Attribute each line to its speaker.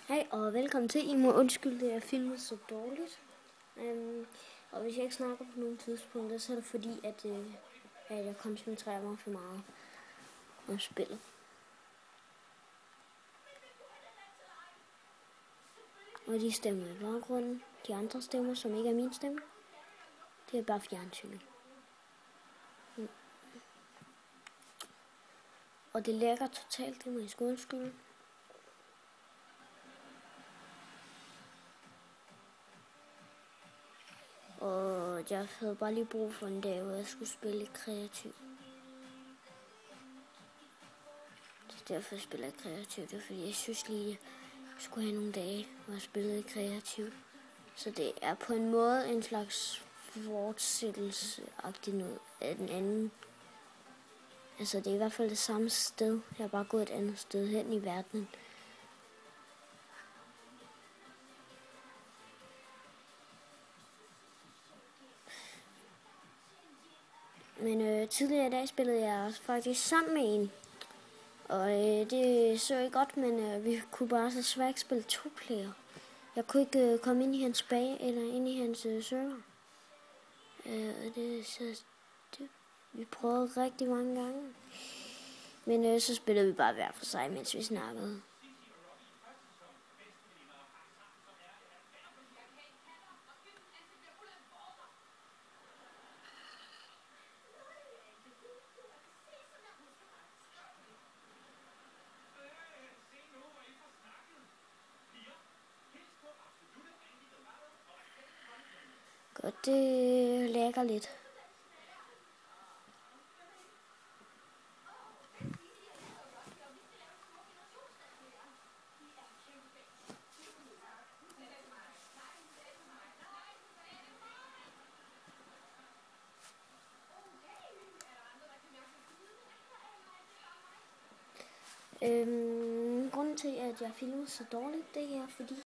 Speaker 1: Hej og velkommen til. I må undskylde, det er filmet så dårligt. Og hvis jeg ikke snakker på nogle tidspunkter, så er det fordi, at jeg koncentrerer mig for meget om spillet. Og de stemmer i baggrunden, de andre stemmer, som ikke er min stemme, det er bare fjernsynet. Og det lægger totalt, det må jeg sgu undskylde. Og jeg havde bare lige brug for en dag, hvor jeg skulle spille kreativt. Det er derfor, jeg spiller kreativt. Det er fordi, jeg synes lige, jeg skulle have nogle dage, hvor jeg spillede kreativt. Så det er på en måde en slags fortsættelse-agtig noget af den anden. Altså, det er i hvert fald det samme sted. Jeg har bare gået et andet sted hen i verdenen. Men tidligere i dag spillede jeg faktisk sammen med en. Og det så ikke godt, men vi kunne bare så svært ikke spille 2 player. Jeg kunne ikke komme ind i hans bag eller ind i hans server. Vi prøvede rigtig mange gange. Men så spillede vi bare hver for sig, mens vi snakkede. Godt, det lægger lidt. Grunden til, at jeg filmer så dårligt, det er fordi